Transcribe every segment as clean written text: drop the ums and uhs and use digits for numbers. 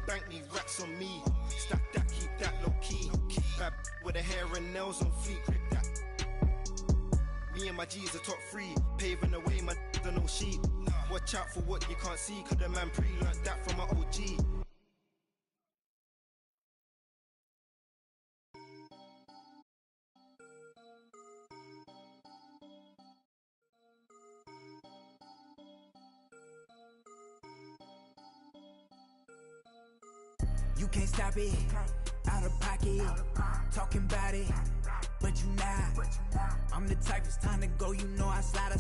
bank need racks on me. Stack that, keep that low key. Bad with the hair and nails on fleek. Me and my G's are top 3, paving the way, my are no sheep. Watch out for what you can't see, cause the man pre-learned that from my OG. You can't stop it, out of pocket, talking about it, but you not. I'm the type, it's time to go, you know I slide.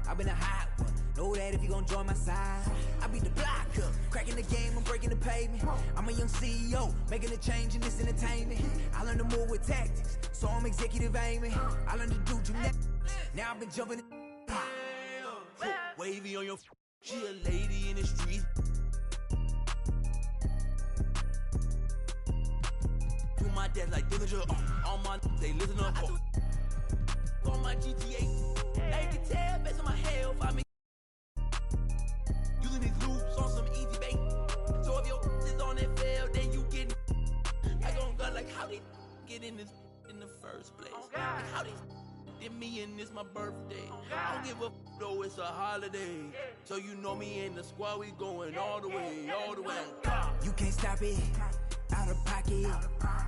I've been a hot one, know that if you gon' join my side. I beat the block up, cracking the game, I'm breaking the pavement. I'm a young CEO, making a change in this entertainment. I learned to move with tactics, so I'm executive aiming. I learned to do gymnastics, now I've been jumping. Wavy on your she a lady in the street. My dad like Dillinger, all my they listen up. On my GTA, they can tell based on my health. I mean, using these loops on some easy bait. So if your is on that fail, then you get. I gon' go like how they get in this in the first place. Like how they did me and this my birthday. I don't give a though it's a holiday. So you know me and the squad, we going all the way, all the way. You can't stop it. Out of pocket,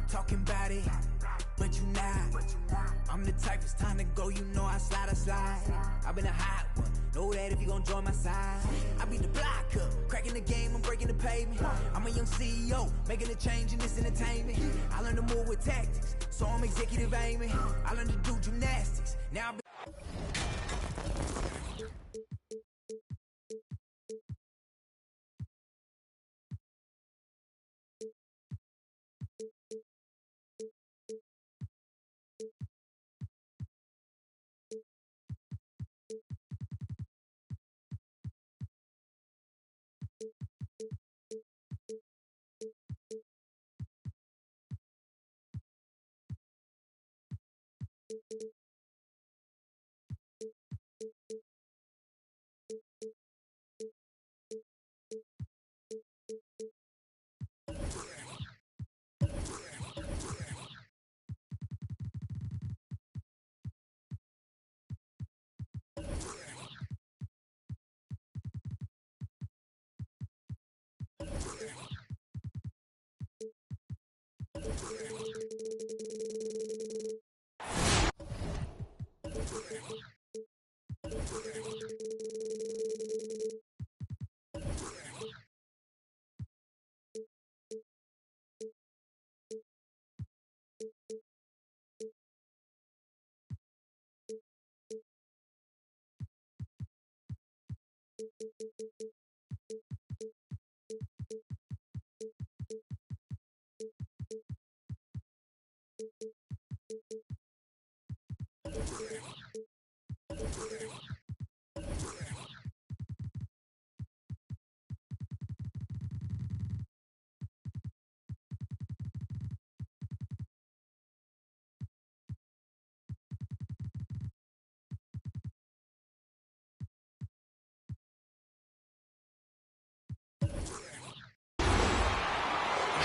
talking about it, but you not. I'm the type, it's time to go, you know I slide. I've been a hot one, know that if you gon' join my side. I beat the block up, cracking the game, I'm breaking the pavement. I'm a young CEO, making a change in this entertainment. I learned to move with tactics, so I'm executive aiming. I learned to do gymnastics, now I've been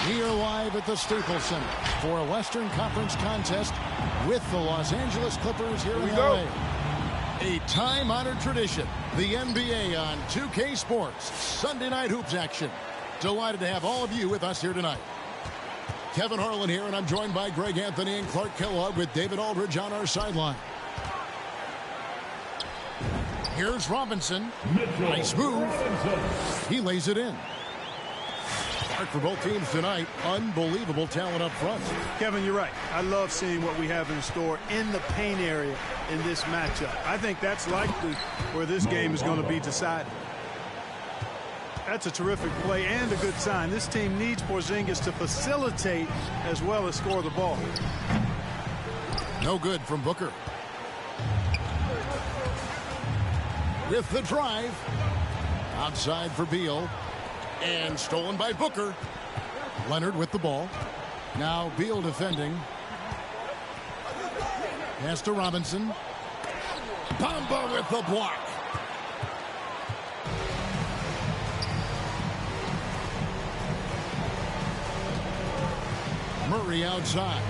Here live at the Staples Center for a Western Conference contest with the Los Angeles Clippers here in LA. A time-honored tradition, the NBA on 2K Sports, Sunday Night Hoops action. Delighted to have all of you with us here tonight. Kevin Harlan here, and I'm joined by Greg Anthony and Clark Kellogg with David Aldridge on our sideline. Here's Robinson. Nice move. He lays it in. For both teams tonight, unbelievable talent up front. Kevin, you're right. I love seeing what we have in store in the paint area in this matchup. I think that's likely where this game is going to be decided. That's a terrific play and a good sign. This team needs Porzingis to facilitate as well as score the ball. No good from Booker. With the drive. Outside for Beal. And stolen by Booker. Leonard with the ball. Now Beal defending. Pass to Robinson. Bamba with the block. Murray outside.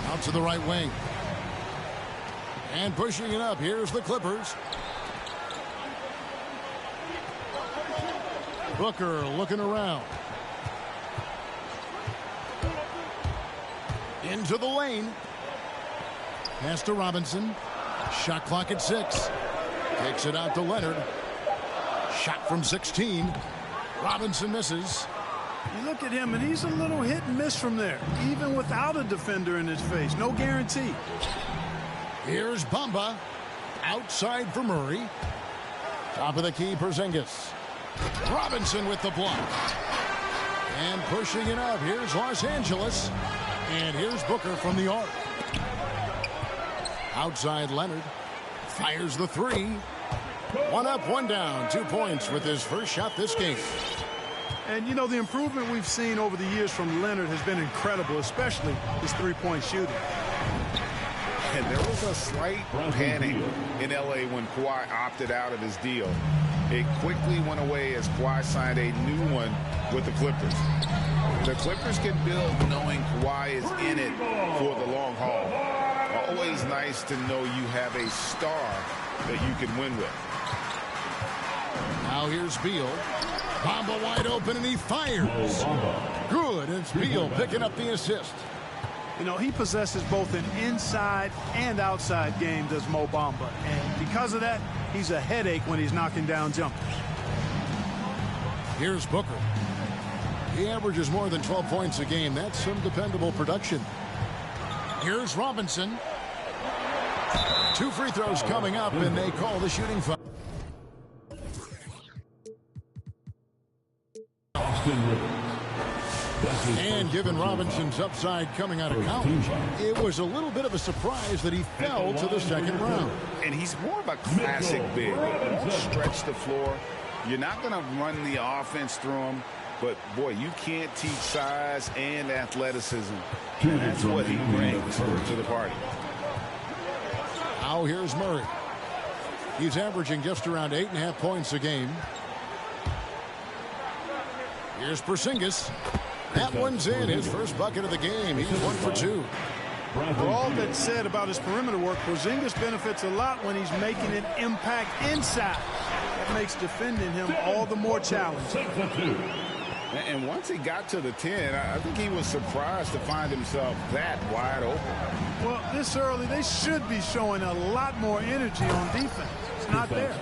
Out to the right wing. And pushing it up. Here's the Clippers. Booker looking around. Into the lane. Pass to Robinson. Shot clock at 6. Takes it out to Leonard. Shot from 16. Robinson misses. You look at him, and he's a little hit and miss from there, even without a defender in his face. No guarantee. Here's Bamba. Outside for Murray. Top of the key, Porzingis. Robinson with the block. And pushing it up. Here's Los Angeles. And here's Booker from the arc. Outside Leonard. Fires the 3. 1 up, 1 down. 2 points with his first shot this game. And, you know, the improvement we've seen over the years from Leonard has been incredible, especially his three-point shooting. And there was a slight panic in L.A. when Kawhi opted out of his deal. It quickly went away as Kawhi signed a new one with the Clippers. The Clippers can build knowing Kawhi is in it for the long haul. Always nice to know you have a star that you can win with. Now here's Beal. Bamba wide open, and he fires. Good. It's Beal picking up the assist. You know, he possesses both an inside and outside game, does Mo Bamba. And because of that, he's a headache when he's knocking down jumpers. Here's Booker. He averages more than 12 points a game. That's some dependable production. Here's Robinson. 2 free throws coming up, and they call the shooting foul. And given Robinson's upside coming out of college, it was a little bit of a surprise that he fell to the second round. And he's more of a classic big. Won't stretch the floor. You're not going to run the offense through him. But, boy, you can't teach size and athleticism. And that's what he brings to the party. Now here's Murray. He's averaging just around 8.5 points a game. Here's Porzingis. That one's in. His first bucket of the game. He's 1 for 2. For all that's said about his perimeter work, Porzingis benefits a lot when he's making an impact inside. That makes defending him all the more challenging. And once he got to the 10, I think he was surprised to find himself that wide open. Well, this early, they should be showing a lot more energy on defense. It's not there.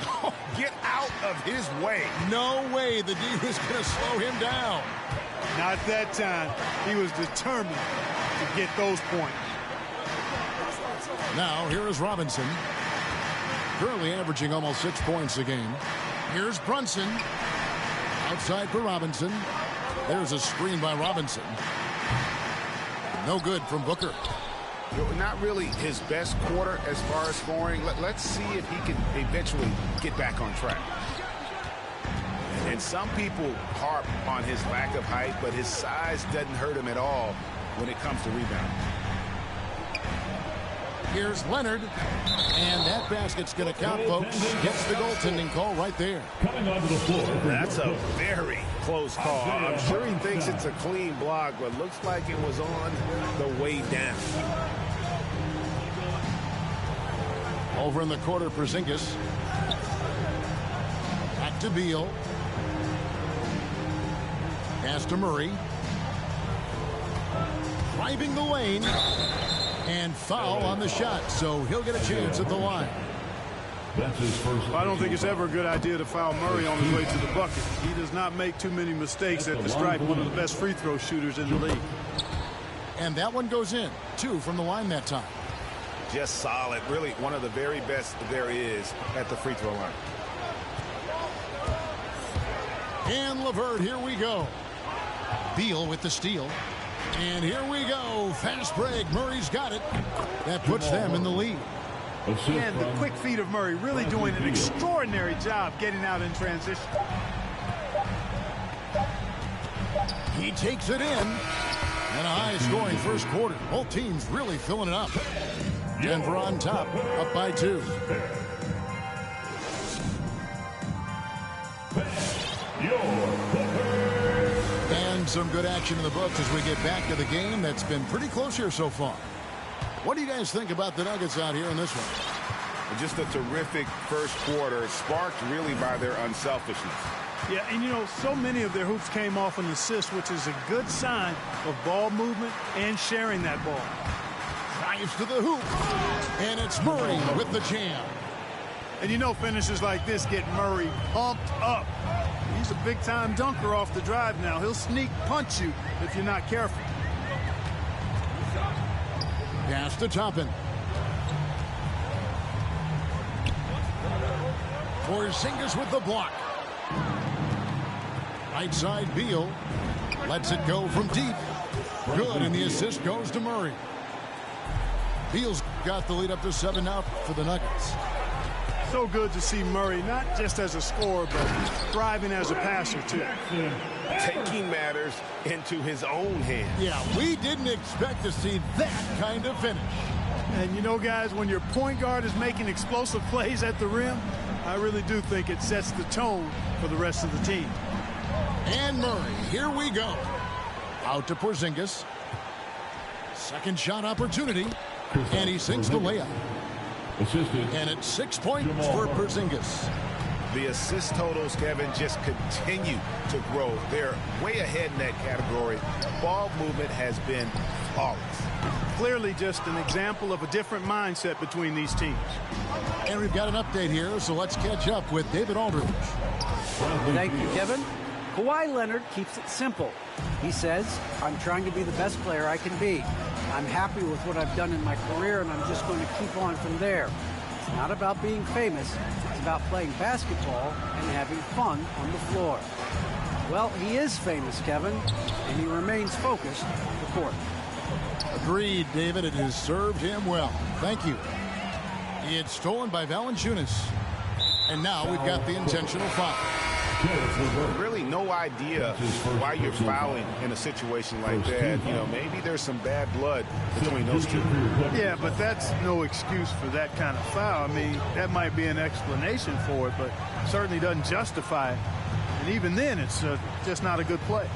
Oh, get out of his way. No way the D was going to slow him down. Not that time. He was determined to get those points. Now, here is Robinson. Currently averaging almost 6 points a game. Here's Brunson. Outside for Robinson. There's a screen by Robinson. No good from Booker. Not really his best quarter as far as scoring. Let's see if he can eventually get back on track. And some people harp on his lack of height, but his size doesn't hurt him at all when it comes to rebounding. Here's Leonard. And that basket's going to count, folks. Gets the goaltending call right there. Coming onto the floor. That's a very close call. I'm sure he thinks it's a clean block, but looks like it was on the way down. Over in the quarter, Porzingis. Back to Beal. Pass to Murray. Driving the lane. And foul on the shot, so he'll get a chance at the line. That's his first. I don't think it's ever a good idea to foul Murray on his way to the bucket. He does not make too many mistakes at the stripe, one of the best free throw shooters in the league. And that one goes in. 2 from the line that time. Just solid. Really one of the very best there is at the free throw line. And LeVert, here we go. Beal with the steal. And here we go. Fast break. Murray's got it. That puts them in the lead. And the quick feet of Murray really doing an extraordinary job getting out in transition. He takes it in. And a high-scoring first quarter. Both teams really filling it up. Denver on top, up by 2. And some good action in the books as we get back to the game that's been pretty close here so far. What do you guys think about the Nuggets out here in this one? Just a terrific first quarter, sparked really by their unselfishness. Yeah, and you know, so many of their hoops came off an assist, which is a good sign of ball movement and sharing that ball. Drives to the hoop, and it's Murray with the jam. And you know, finishes like this get Murray pumped up. He's a big-time dunker off the drive now. He'll sneak punch you if you're not careful. Pass to Toppin. Porzingis with the block. Right side, Beal lets it go from deep. Good, and the assist goes to Murray. Beal's got the lead up to 7 now for the Nuggets. So good to see Murray, not just as a scorer, but thriving as a passer, too. Taking matters into his own hands. Yeah, we didn't expect to see that kind of finish. And you know, guys, when your point guard is making explosive plays at the rim, I really do think it sets the tone for the rest of the team. And Murray, here we go. Out to Porzingis. Second shot opportunity. And he sinks the layup. And it's 6 points for Porzingis. The assist totals, Kevin, just continue to grow. They're way ahead in that category. Ball movement has been flawless. Clearly just an example of a different mindset between these teams. And we've got an update here, so let's catch up with David Aldridge. Thank you, Kevin. Kawhi Leonard keeps it simple. He says, I'm trying to be the best player I can be. I'm happy with what I've done in my career, and I'm just going to keep on from there. It's not about being famous. It's about playing basketball and having fun on the floor. Well, he is famous, Kevin, and he remains focused on the court. Agreed, David. It has served him well. Thank you. It's stolen by Valanciunas. And now we've got the intentional foul. Really no idea why you're fouling in a situation like that. You know, maybe there's some bad blood between those two. Yeah, but that's no excuse for that kind of foul. I mean, that might be an explanation for it, but certainly doesn't justify it. And even then, it's just not a good play.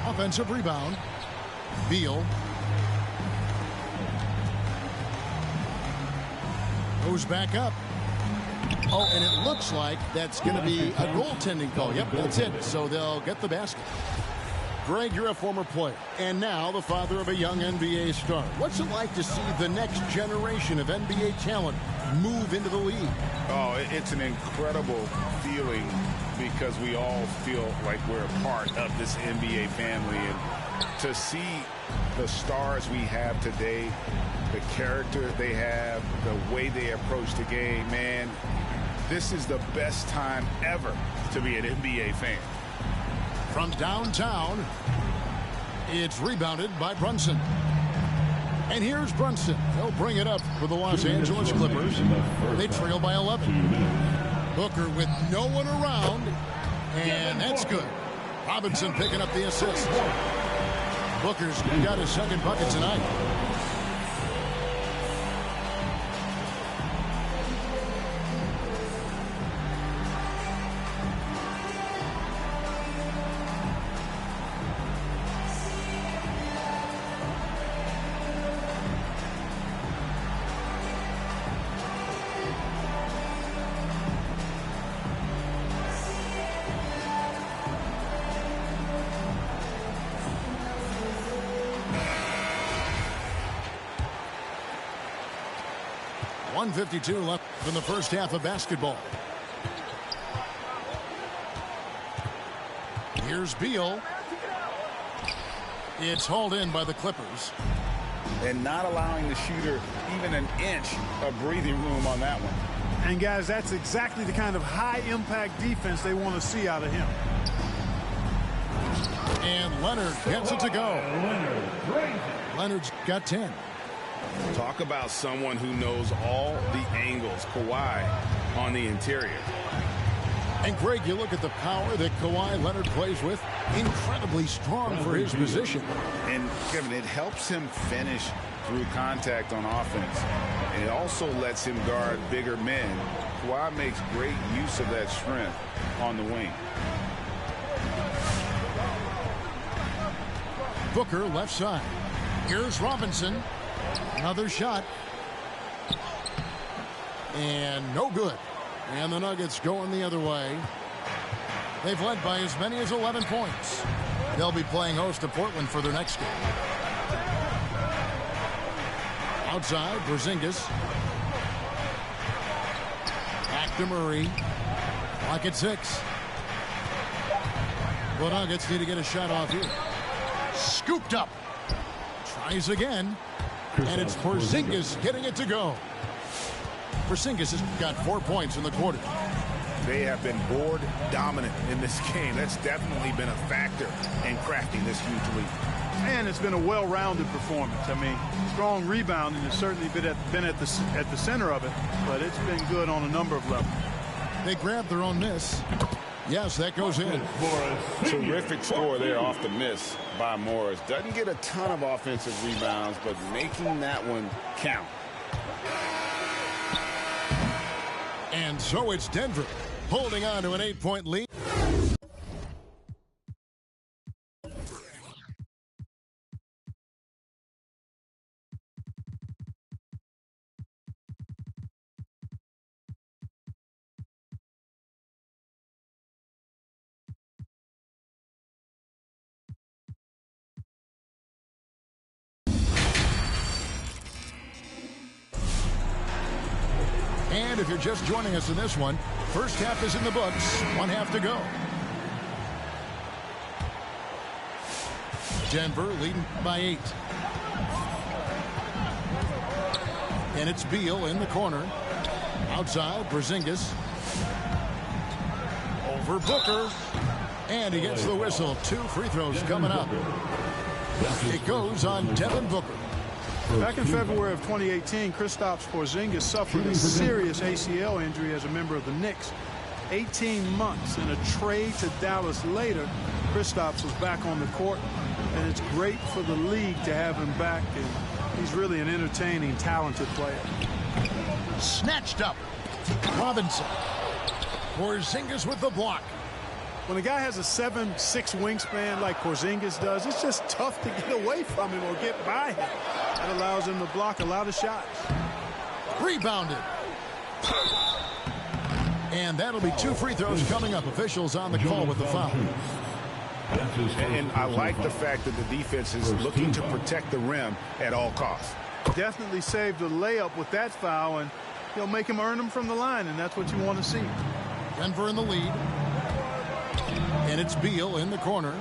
Offensive rebound. Beal. Goes back up. Oh, and it looks like that's going to be a goaltending call. Yep, that's it. So they'll get the basket. Greg, you're a former player, and now the father of a young NBA star. What's it like to see the next generation of NBA talent move into the league? Oh, it's an incredible feeling because we all feel like we're a part of this NBA family. And to see the stars we have today, the character they have, the way they approach the game, man, this is the best time ever to be an NBA fan. From downtown, it's rebounded by Brunson. And here's Brunson. They'll bring it up for the Los Angeles Clippers. They trail by 11. Booker with no one around, and that's good. Robinson picking up the assist. Booker's got his second bucket tonight. .152 left in the first half of basketball. Here's Beal. It's hauled in by the Clippers. And not allowing the shooter even an inch of breathing room on that one. And, guys, that's exactly the kind of high-impact defense they want to see out of him. And Leonard gets it to go. Leonard's got 10. Talk about someone who knows all the angles. Kawhi on the interior. And, Greg, you look at the power that Kawhi Leonard plays with. Incredibly strong for his position. And, Kevin, it helps him finish through contact on offense. And it also lets him guard bigger men. Kawhi makes great use of that strength on the wing. Booker left side. Here's Robinson. Another shot. And no good. And the Nuggets going the other way. They've led by as many as 11 points. They'll be playing host to Portland for their next game. Outside, Porzingis. Back to Murray. Clock at 6. The Nuggets need to get a shot off here. Scooped up. Tries again. And it's Porzingis getting it to go. Porzingis has got 4 points in the quarter. They have been board dominant in this game. That's definitely been a factor in crafting this huge lead. And it's been a well-rounded performance. I mean, strong rebounding has certainly been at the center of it, but it's been good on a number of levels. They grabbed their own miss. Yes, that goes in. Terrific score there off the miss by Morris. Doesn't get a ton of offensive rebounds, but making that one count. And so it's Denver holding on to an 8-point lead. And if you're just joining us in this one, first half is in the books. 1 half to go. Denver leading by 8. And it's Beal in the corner. Outside, Porzingis. Over Booker. And he gets the whistle. 2 free throws coming up. It goes on Devin Booker. Back in February of 2018, Kristaps Porzingis suffered a serious ACL injury as a member of the Knicks. 18 months and a trade to Dallas later, Kristaps was back on the court, and it's great for the league to have him back, and he's really an entertaining, talented player. Snatched up. Robinson. Porzingis with the block. When a guy has a 7'6" wingspan like Porzingis does, it's just tough to get away from him or get by him. That allows him to block a lot of shots. Rebounded. And that'll be 2 free throws coming up. Officials on the call with the foul. And I like the fact that the defense is looking to protect the rim at all costs. Definitely saved a layup with that foul, and he'll make him earn them from the line, and that's what you want to see. Denver in the lead. And it's Beal in the corner.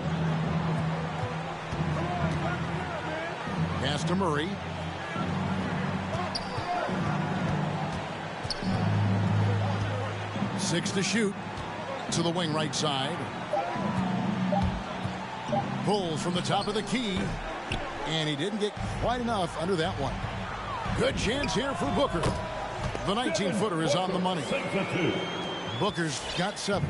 Pass to Murray. Six to shoot. To the wing right side. Pulls from the top of the key. And he didn't get quite enough under that one. Good chance here for Booker. The 19-footer is on the money. Booker's got 7.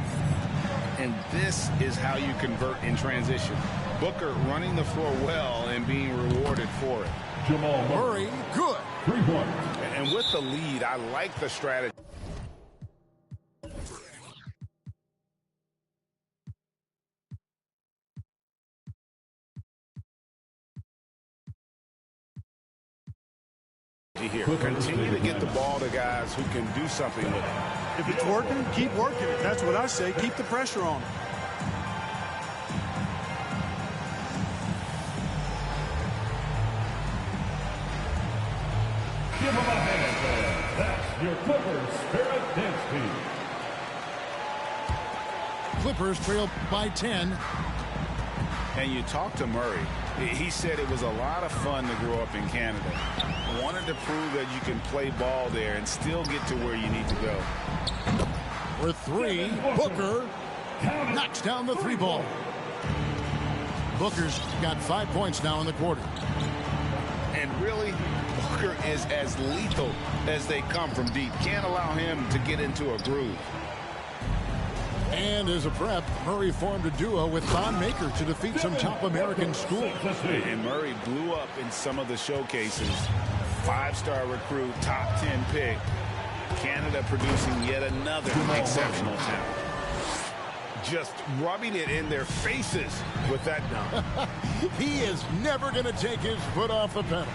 And this is how you convert in transition. Booker running the floor well and being rewarded for it. Murray, good. 3 points. And with the lead, I like the strategy. Here. Continue to get the ball to guys who can do something with it. If it's working, keep working it. That's what I say. Keep the pressure on him. Give him a hand. That's your Clippers Spirit Dance Team. Clippers trail by 10. And you talk to Murray. He said it was a lot of fun to grow up in Canada. Wanted to prove that you can play ball there and still get to where you need to go. For 3, Booker knocks down the 3 ball. Booker's got 5 points now in the quarter. And really, Booker is as lethal as they come from deep. Can't allow him to get into a groove. And as a prep, Murray formed a duo with Thon Maker to defeat some top American schools. And Murray blew up in some of the showcases. 5-star recruit, top 10 pick. Canada producing yet another exceptional talent. just rubbing it in their faces with that dunk. He is never going to take his foot off the pedal.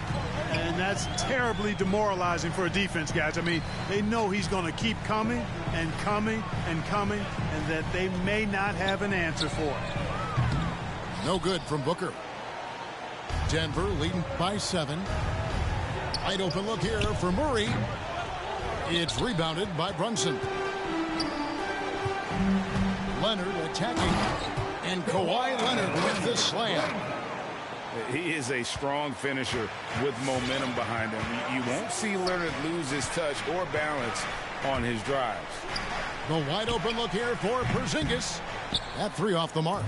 And that's terribly demoralizing for a defense, guys. I mean, they know he's going to keep coming and coming and coming, and that they may not have an answer for it. No good from Booker. Denver leading by 7. Wide open look here for Murray. It's rebounded by Brunson. Leonard attacking. And Kawhi Leonard with the slam. He is a strong finisher with momentum behind him. You won't see Leonard lose his touch or balance on his drives. The wide open look here for Porzingis. That 3 off the mark.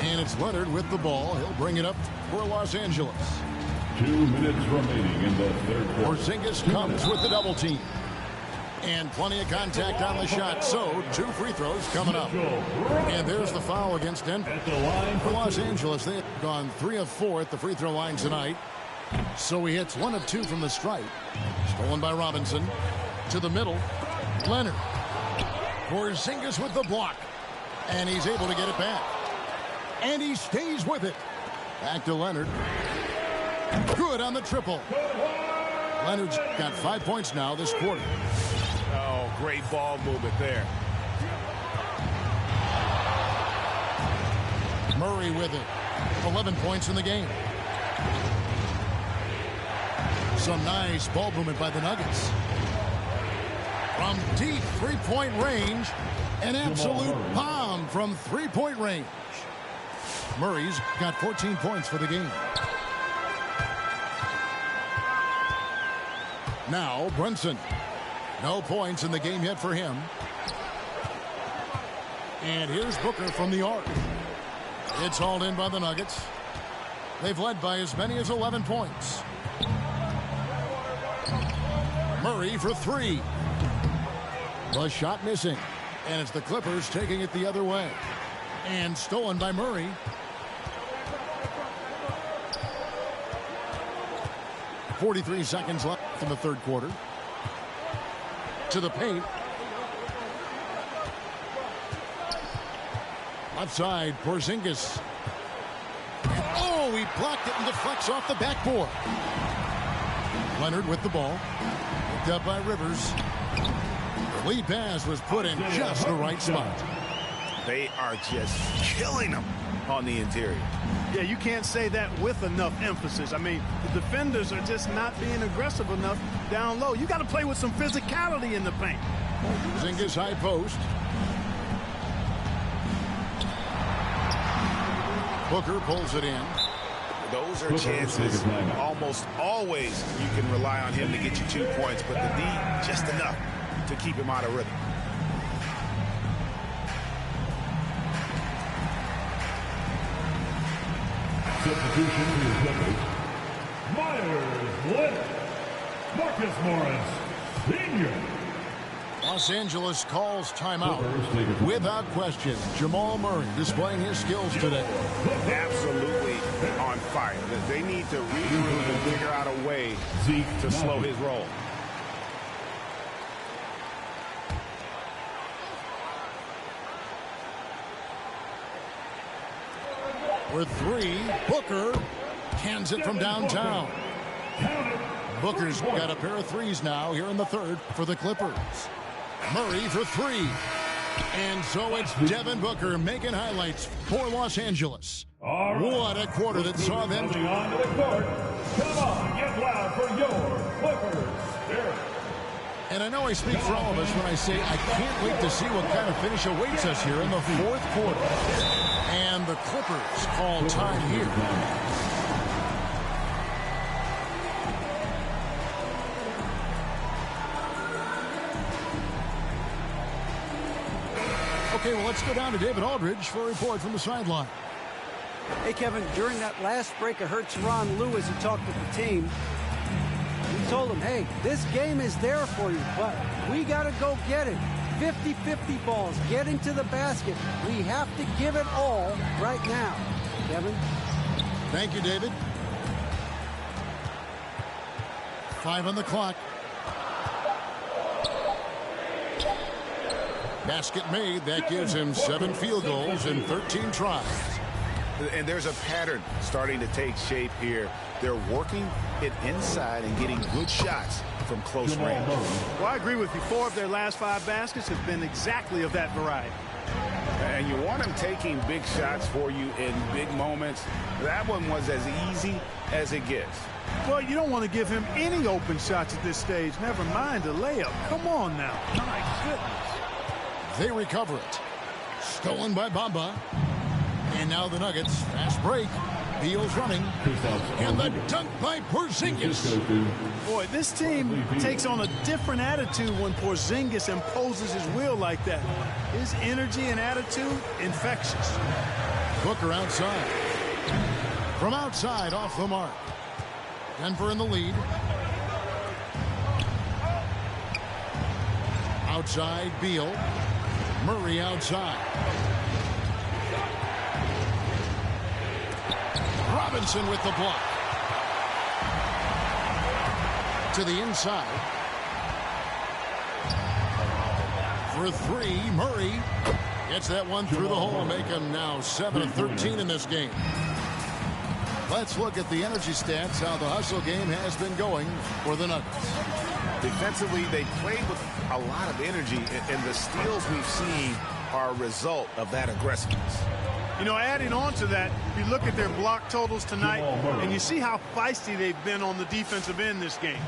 And it's Leonard with the ball. He'll bring it up for Los Angeles. 2 minutes remaining in the third quarter. Porzingis comes with the double team. And plenty of contact on the shot. So 2 free throws coming up. And there's the foul against Denver. For Los Angeles, they have gone 3 of 4 at the free throw line tonight. So he hits 1 of 2 from the stripe. Stolen by Robinson. To the middle. Leonard. Porzingis with the block. And he's able to get it back. And he stays with it. Back to Leonard. Good on the triple. Leonard's got 5 points now this quarter. Oh, great ball movement there. Murray with it. 11 points in the game. Some nice ball movement by the Nuggets. From deep three-point range, an absolute bomb from three-point range. Murray's got 14 points for the game. Now Brunson. No points in the game yet for him. And here's Booker from the arc. It's hauled in by the Nuggets. They've led by as many as 11 points. Murray for 3. The shot missing. And it's the Clippers taking it the other way. And stolen by Murray. .43 seconds left in the third quarter. To the paint. Left side, Porzingis. Oh, he blocked it and deflects off the backboard. Leonard with the ball. Picked up by Rivers. The lead pass was put in just the right spot. They are just killing them on the interior. Yeah, you can't say that with enough emphasis. I mean, the defenders are just not being aggressive enough down low. You got to play with some physicality in the paint. Porzingis high post. Booker pulls it in. Those are chances. Almost always you can rely on him to get you 2 points, but the D just enough to keep him out of rhythm. Substitution for the Clippers. Myers Leonard. Marcus Morris Sr. Los Angeles calls timeout. Without question, Jamal Murray displaying his skills today. Absolutely on fire. They need to regroup and figure out a way to slow his roll. With 3, Booker cans it from downtown. Booker's got a pair of threes now here in the third for the Clippers. Murray for 3. And so it's Devin Booker making highlights for Los Angeles. What a quarter that saw them. Onto the court. Come on, get loud for your Clippers Spirit. And I know I speak for all of us when I say I can't wait to see what kind of finish awaits us here in the fourth quarter. And the Clippers call time here. Okay, well, let's go down to David Aldridge for a report from the sideline. Hey, Kevin, during that last break, I heard Ron Lewis, he talked with the team. He told them, hey, this game is there for you, but we got to go get it. 50-50 balls, getting to the basket. We have to give it all right now. Kevin? Thank you, David. 5 on the clock. Basket made. That gives him 7 field goals in 13 tries. And there's a pattern starting to take shape here. They're working it inside and getting good shots from close range. Well, I agree with you. 4 of their last 5 baskets have been exactly of that variety. And you want him taking big shots for you in big moments. That one was as easy as it gets. Well, you don't want to give him any open shots at this stage. Never mind a layup. Come on now. My goodness. They recover it. Stolen by Bamba. And now the Nuggets. Fast break. Beal's running. And the dunk by Porzingis. Boy, this team takes on a different attitude when Porzingis imposes his will like that. His energy and attitude, infectious. Booker outside. From outside, off the mark. Denver in the lead. Outside, Beal. Murray outside. Robinson with the block. To the inside. For 3, Murray gets that one through the hole, make him now 7 of 13 in this game. Let's look at the energy stats, how the hustle game has been going for the Nuggets. Defensively, they played with a lot of energy, and the steals we've seen are a result of that aggressiveness. You know, adding on to that, you look at their block totals tonight, and you see how feisty they've been on the defensive end this game.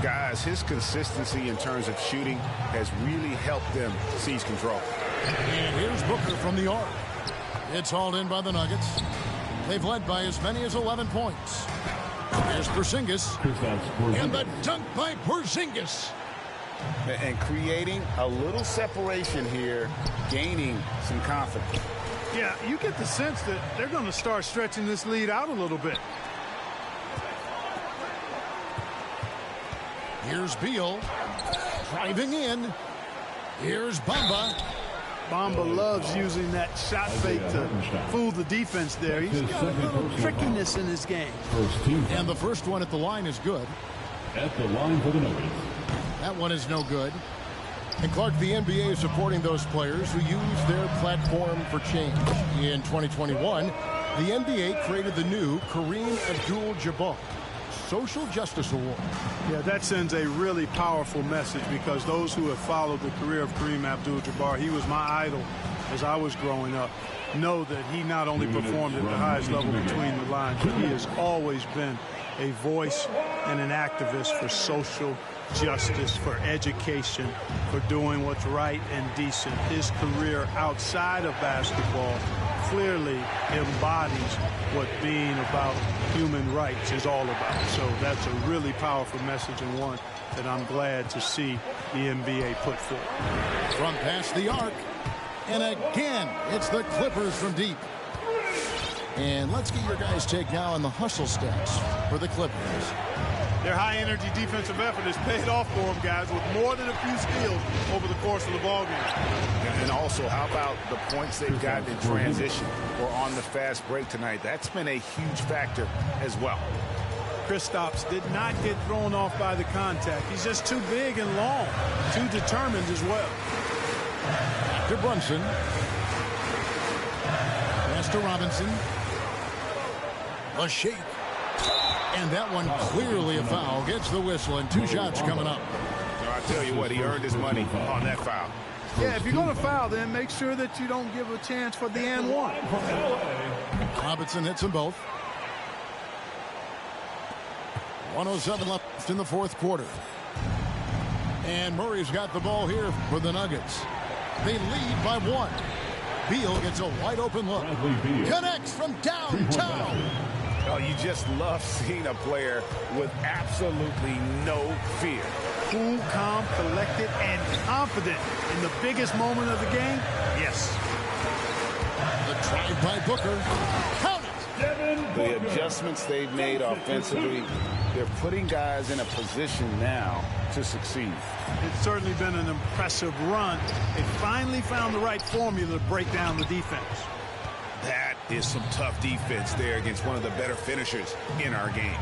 Guys, his consistency in terms of shooting has really helped them seize control. And here's Booker from the arc. It's hauled in by the Nuggets. They've led by as many as 11 points. Here's Porzingis. And the dunk by Porzingis. And creating a little separation here, gaining some confidence. Yeah, you get the sense that they're going to start stretching this lead out a little bit. Here's Beal. Driving in. Here's Bamba. Bamba loves using that shot fake to fool the defense there. He's got a little trickiness in his game. And the first one at the line is good. At the line for the Nuggets. That one is no good. And Clark, the NBA is supporting those players who use their platform for change. In 2021, the NBA created the new Kareem Abdul-Jabbar Social Justice Award. Yeah, that sends a really powerful message because those who have followed the career of Kareem Abdul-Jabbar, he was my idol as I was growing up, know that he not only performed at the highest level between the lines, but he has always been a voice and an activist for social justice, for education, for doing what's right and decent. His career outside of basketball clearly embodies what being about human rights is all about. So that's a really powerful message, and one that I'm glad to see the NBA put forth. From past the arc, and again, it's the Clippers from deep. And let's get your guys' take now on the hustle stats for the Clippers. Their high-energy defensive effort has paid off for them, guys, with more than a few steals over the course of the ballgame. And also, how about the points they've gotten in transition or on the fast break tonight? That's been a huge factor as well. Kristaps did not get thrown off by the contact. He's just too big and long, too determined as well. To Brunson. Pass to Robinson. A shake. And that one clearly a foul. Gets the whistle, and 2 shots coming up. I tell you what, he earned his money on that foul. Yeah, if you're going to foul, then make sure that you don't give a chance for the and one. Robinson hits them both. 1:07 left in the fourth quarter. And Murray's got the ball here for the Nuggets. They lead by 1. Beal gets a wide open look. Connects from downtown. Oh, you just love seeing a player with absolutely no fear. Cool, calm, collected, and confident in the biggest moment of the game. Yes. The drive by Booker. Count it. The adjustments they've made offensively, they're putting guys in a position now to succeed. It's certainly been an impressive run. They finally found the right formula to break down the defense. That is some tough defense there against one of the better finishers in our game.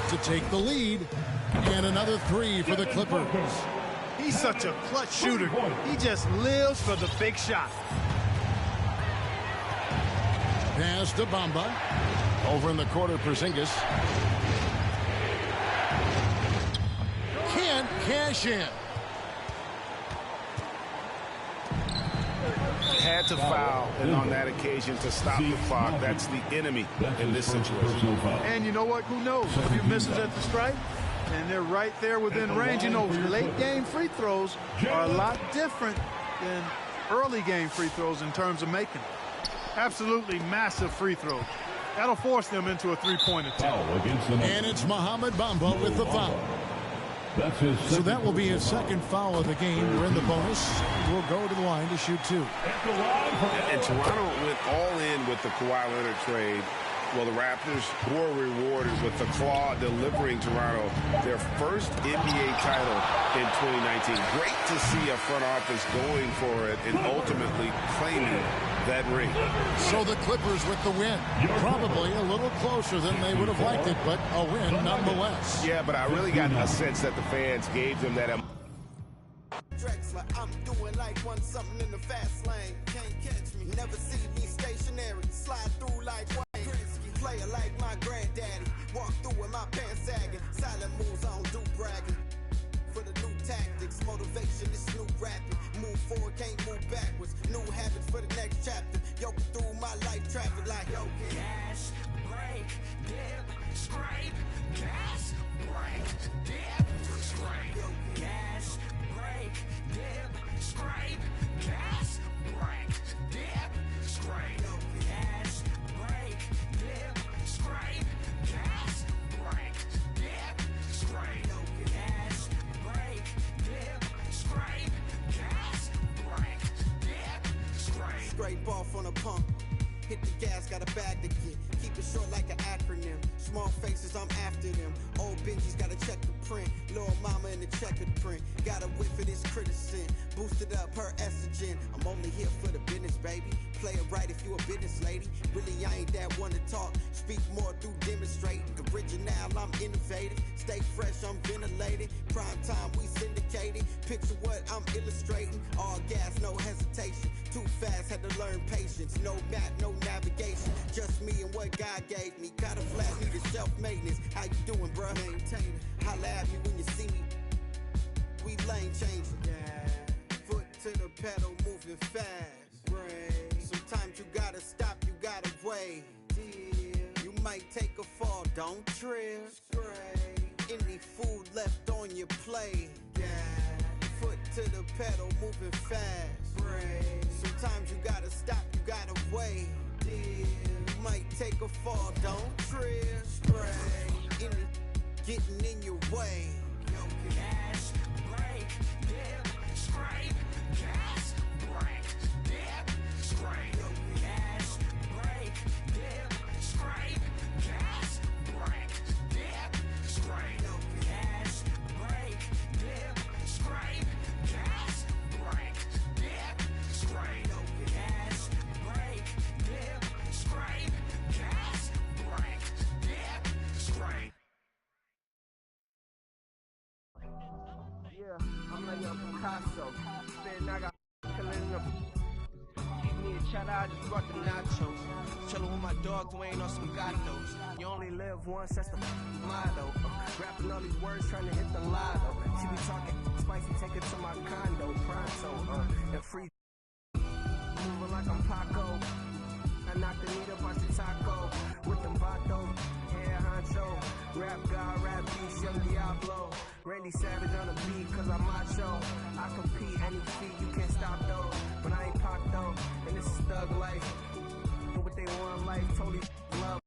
To take the lead, and another 3 for the Clippers. He He's such a clutch shooter. He just lives for the big shot. Pass to Bamba. Over in the corner, Porzingis. Can't cash in. Had to foul, and on that occasion to stop the clock. That's the enemy in this situation. And you know what? Who knows? If he misses at the strike, and they're right there within range. You know, late game free throws are a lot different than early game free throws in terms of making them. Absolutely massive free throws. That'll force them into a three-point attempt. And it's Mohamed Bamba with the foul. So that will be his second foul of the game. We're in the bonus. We'll go to the line to shoot two. And Toronto went all in with the Kawhi Leonard trade. Well, the Raptors were rewarded with the Claw delivering Toronto their first NBA title in 2019. Great to see a front office going for it and ultimately claiming that ring. So the Clippers with the win. Probably a little closer than they would have liked it, but a win nonetheless. Yeah, but I really got a sense that the fans gave them that. Drexler, I'm doing like one something in the fast lane. Can't catch me, never see me stationary. Slide through like Wayne Gretzky, player like my granddaddy. Walk through with my pants sagging. Silent moves, I don't do bragging. For the new tactics, motivation is new rapping. Move forward, can't move backwards. New habits for the next chapter. Yo, through my life traffic like yo. Gas, break, dip, scrape. Gas, break, dip, scrape. Yo, gas, break, dip, scrape. Gas, break, dip, scrape. Yo, gas, break, dip, scrape. Gas, break, dip, scrape. Yo, gas, break, dip, scrape. Gas, break, dip, scrape. Scrape off on a pump. Hit the gas, got a bag to get. Keep it short like an acronym. Small faces, I'm after them. Old Benji's gotta check the print. Little mama in the checkered print. Got a whiff of this criticism. Boosted up her estrogen. I'm only here for the business, baby. Play it right if you a business lady. Really, I ain't that one to talk. Speak more through demonstrating. Original, I'm innovative. Stay fresh, I'm ventilated. Prime time, we syndicated. Picture what I'm illustrating. All gas, no hesitation. Too fast, had to learn patience. No map, no navigation. Just me and what God gave me. Gotta flat, need a self-maintenance. How you doing, bruh? Maintain it. Holla at me when you see me. We lane changing. Yeah. Foot to the pedal, moving fast. Brain. Sometimes you gotta stop, you gotta wait. You might take a fall, don't trip. Any food left on your plate. Yeah. Foot to the pedal, moving fast. Brain. Sometimes you gotta stop, you gotta wait. You might take a fall, don't trip. Any getting in your way. Yo, gas, break, dip, scrape. Gas, break, dip, scrape. Yo, gas, break, dip, scrape. Gas, break, dip, scrape. Yo, gas, break, dip, scrape. Gas, break, dip, scrape. Yo, gas, break, dip, scrape. Gas, break, dip, scrape. Yeah, I'm like young Picasso. Spin, I got killing the. Me and Cheddar, I just brought the nachos. Chillin' with my dog, Dwayne on some gatos. You only live once, that's the motto. Rapping all these words, trying to hit the lotto. She be talking spicy, take it to my condo, pronto, and free. Moving like I'm Paco. I knocked the meat up on the taco. With them vatos, hair honcho. Rap God, rap beast, young Diablo. Randy Savage on the beat, cause I'm macho. I compete any feat, you can't stop though. But I ain't Pac though, and this is thug life. And what they want in life, totally love.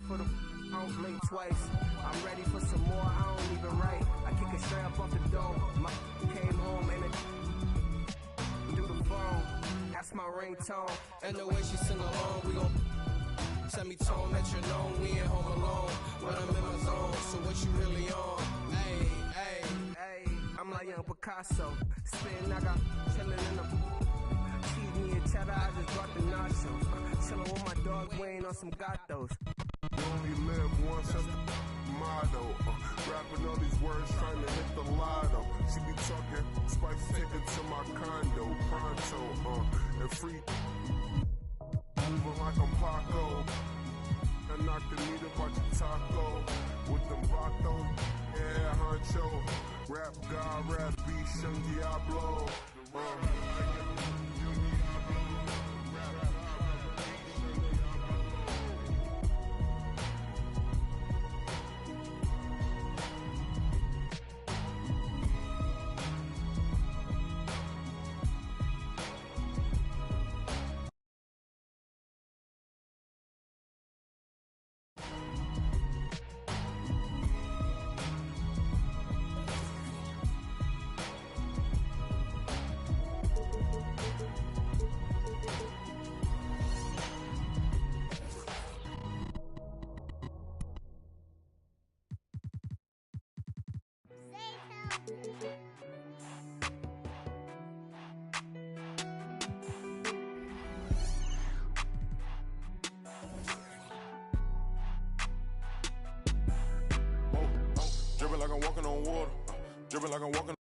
For the I don't blink twice. I'm ready for some more, I don't even write. I kick it straight up off the dome. My came home and it through the phone. That's my ringtone. And the way she sing along, we gon' semi-tone that you know we ain't home alone. But I'm in my zone, so what you really on? Hey, hey, hey, I'm like young Picasso. Spin, I got chillin' in the cheating me a cheddar, I just brought the nachos. Chillin' with my dogs, weighing on some gatos. You only live once, that's the motto. Rapping all these words, trying to hit the lotto. She be talking, spice, take it to my condo, pronto, and free. Moving like I'm Paco. I knock the meat up out your taco. With them vatos, yeah, honcho. Rap God, rap beast, young Diablo. Dripping like I'm walking on water. Dripping like I'm walking